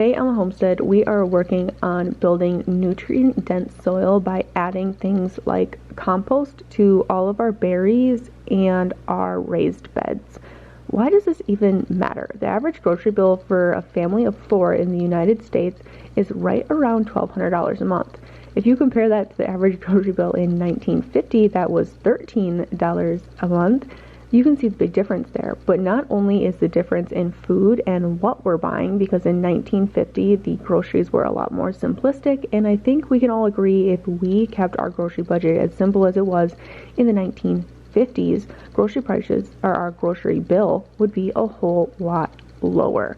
Today on the homestead, we are working on building nutrient-dense soil by adding things like compost to all of our berries and our raised beds. Why does this even matter? The average grocery bill for a family of 4 in the United States is right around $1,200 a month. If you compare that to the average grocery bill in 1950, that was $13 a month. You can see the big difference there. But not only is the difference in food and what we're buying, because in 1950 the groceries were a lot more simplistic, and I think we can all agree if we kept our grocery budget as simple as it was in the 1950s, grocery prices, or our grocery bill, would be a whole lot lower.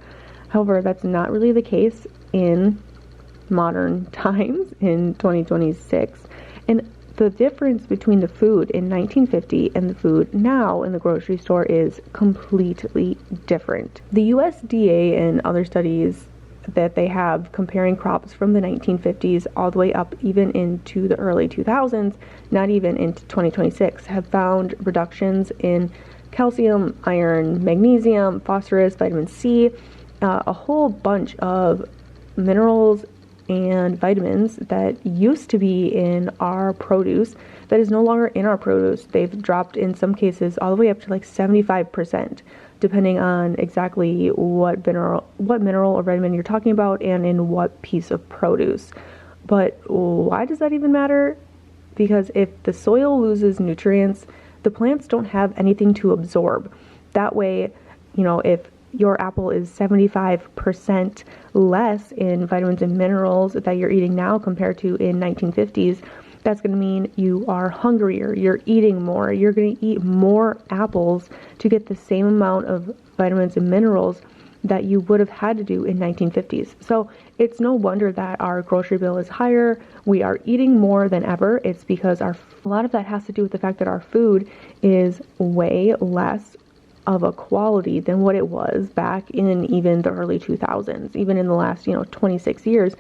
However, that's not really the case in modern times in 2026. And the difference between the food in 1950 and the food now in the grocery store is completely different. The USDA and other studies that they have comparing crops from the 1950s all the way up even into the early 2000s, not even into 2026, have found reductions in calcium, iron, magnesium, phosphorus, vitamin C, a whole bunch of minerals and vitamins that used to be in our produce that is no longer in our produce. They've dropped in some cases all the way up to like 75%, depending on exactly what mineral or vitamin you're talking about and in what piece of produce. But why does that even matter? Because if the soil loses nutrients, the plants don't have anything to absorb. That way, if your apple is 75% less in vitamins and minerals that you're eating now compared to in 1950s, that's going to mean you are hungrier, you're eating more, you're going to eat more apples to get the same amount of vitamins and minerals that you would have had to do in 1950s. So it's no wonder that our grocery bill is higher. We are eating more than ever. It's because a lot of that has to do with the fact that our food is way less of a quality than what it was back in even the early 2000s, even in the last 26 years,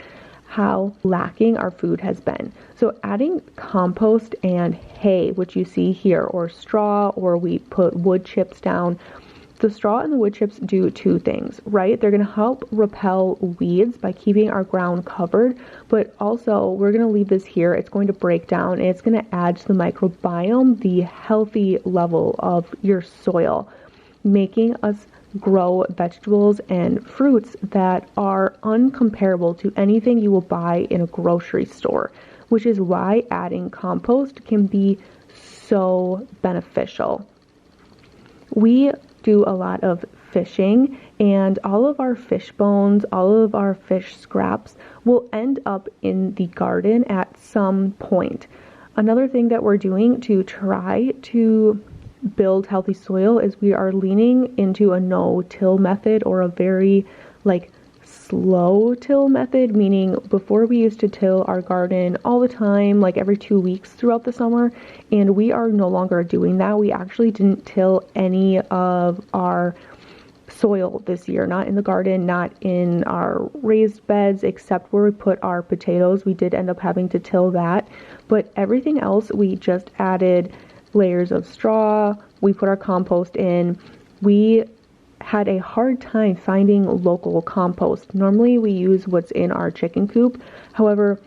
how lacking our food has been. So adding compost and hay, which you see here, or straw, or we put wood chips down. The straw and the wood chips do two things, right? They're going to help repel weeds by keeping our ground covered, but also we're going to leave this here. It's going to break down and it's going to add to the microbiome, the healthy level of your soil, making us grow vegetables and fruits that are uncomparable to anything you will buy in a grocery store, which is why adding compost can be so beneficial. We do a lot of fishing, and all of our fish bones, all of our fish scraps will end up in the garden at some point. Another thing that we're doing to try to build healthy soil is we are leaning into a no-till method, or a very slow till method, meaning before we used to till our garden all the time, like every 2 weeks throughout the summer, and we are no longer doing that. We actually didn't till any of our soil this year, not in the garden, not in our raised beds, except where we put our potatoes. We did end up having to till that, but everything else we just added layers of straw, we put our compost in. We had a hard time finding local compost. Normally we use what's in our chicken coop. However,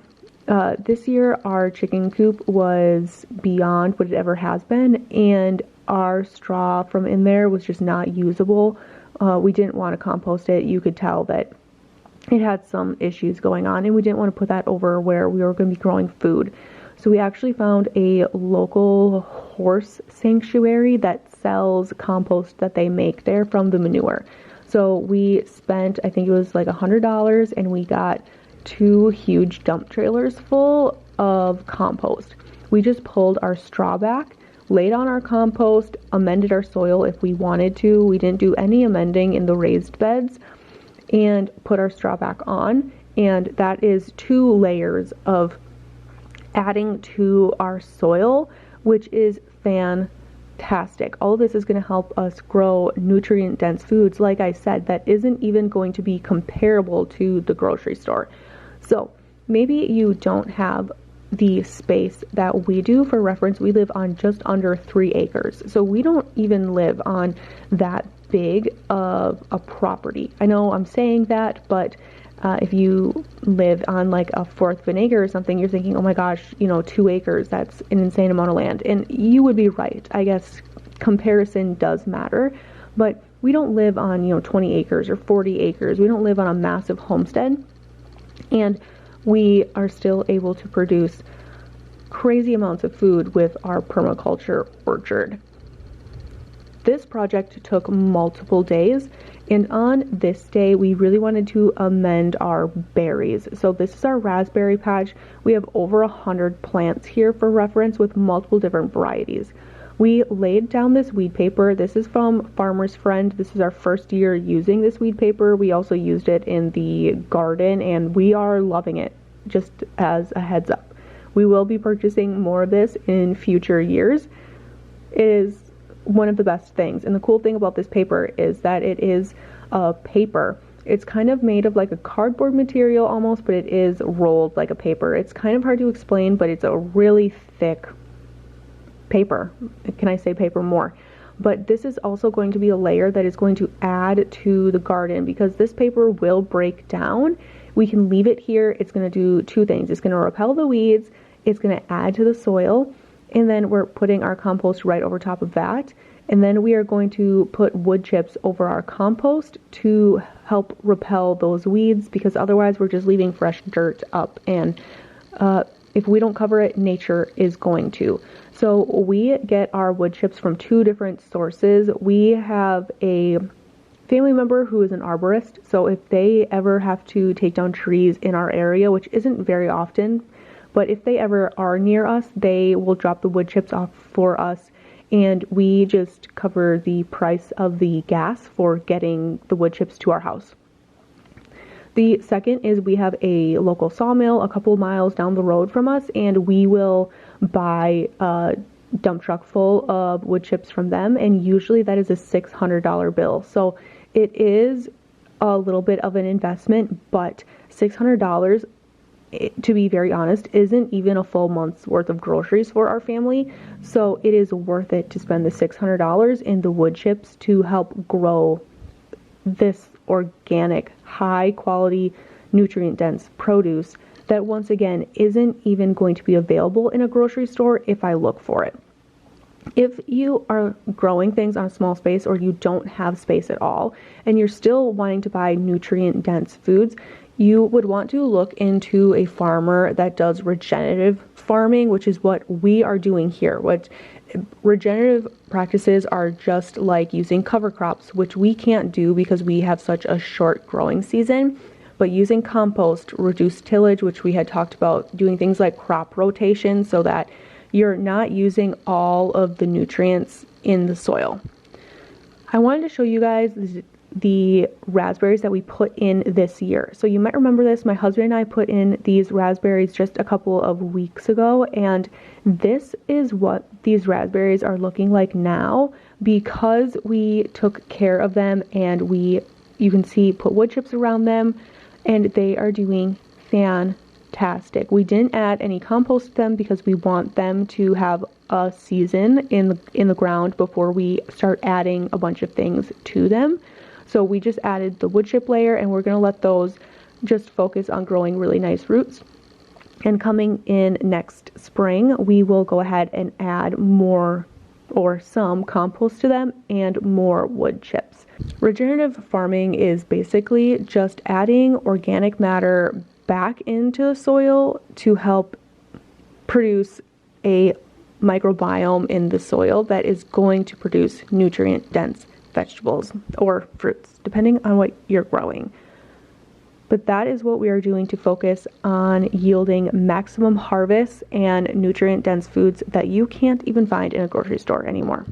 this year our chicken coop was beyond what it ever has been, and our straw from in there was just not usable. We didn't want to compost it. You could tell that it had some issues going on, and we didn't want to put that over where we were going to be growing food. So we actually found a local horse sanctuary that sells compost that they make there from the manure. So we spent, I think it was like $100, and we got 2 huge dump trailers full of compost. We just pulled our straw back, laid on our compost, amended our soil if we wanted to. We didn't do any amending in the raised beds, and put our straw back on. And that is 2 layers of adding to our soil, which is fantastic. All of this is going to help us grow nutrient dense foods, like I said, that isn't even going to be comparable to the grocery store. So maybe you don't have the space that we do. For reference, we live on just under 3 acres. So we don't even live on that big of a property. I know I'm saying that, but If you live on like a fourth of an acre or something, you're thinking, oh my gosh, 2 acres, that's an insane amount of land. And you would be right. I guess comparison does matter, but we don't live on, 20 acres or 40 acres. We don't live on a massive homestead, and we are still able to produce crazy amounts of food with our permaculture orchard. This project took multiple days, and on this day we really wanted to amend our berries. So this is our raspberry patch. We have over 100 plants here for reference with multiple different varieties. We laid down this weed paper. This is from Farmer's Friend. This is our first year using this weed paper. We also used it in the garden and we are loving it, just as a heads up. We will be purchasing more of this in future years. It is one of the best things, and the cool thing about this paper is that it is a paper. It's kind of made of like a cardboard material almost, but it is rolled like a paper. It's kind of hard to explain, but it's a really thick paper. Can I say paper more? But this is also going to be a layer that is going to add to the garden because this paper will break down. We can leave it here. It's going to do two things. It's going to repel the weeds. It's going to add to the soil. And then we're putting our compost right over top of that. And then we are going to put wood chips over our compost to help repel those weeds, because otherwise we're just leaving fresh dirt up. And if we don't cover it, nature is going to. So we get our wood chips from two different sources. We have a family member who is an arborist. So if they ever have to take down trees in our area, which isn't very often, but if they ever are near us, they will drop the wood chips off for us, and we just cover the price of the gas for getting the wood chips to our house. The second is we have a local sawmill a couple miles down the road from us, and we will buy a dump truck full of wood chips from them, and usually that is a $600 bill. So it is a little bit of an investment, but $600, to be very honest, isn't even a full month's worth of groceries for our family. So it is worth it to spend the $600 in the wood chips to help grow this organic, high quality, nutrient dense produce that once again isn't even going to be available in a grocery store if I look for it. If you are growing things on a small space, or you don't have space at all and you're still wanting to buy nutrient dense foods, you would want to look into a farmer that does regenerative farming, which is what we are doing here. What regenerative practices are just like using cover crops, which we can't do because we have such a short growing season. But using compost, reduced tillage, which we had talked about, doing things like crop rotation so that you're not using all of the nutrients in the soil. I wanted to show you guys the raspberries that we put in this year. So you might remember this. My husband and I put in these raspberries just a couple of weeks ago, and this is what these raspberries are looking like now because we took care of them, and you can see, put wood chips around them, and they are doing fantastic. We didn't add any compost to them because we want them to have a season in the ground before we start adding a bunch of things to them. So we just added the wood chip layer, and we're going to let those just focus on growing really nice roots. And coming in next spring, we will go ahead and add more or some compost to them and more wood chips. Regenerative farming is basically just adding organic matter back into the soil to help produce a microbiome in the soil that is going to produce nutrient-dense vegetables or fruits, depending on what you're growing. But that is what we are doing to focus on yielding maximum harvests and nutrient-dense foods that you can't even find in a grocery store anymore.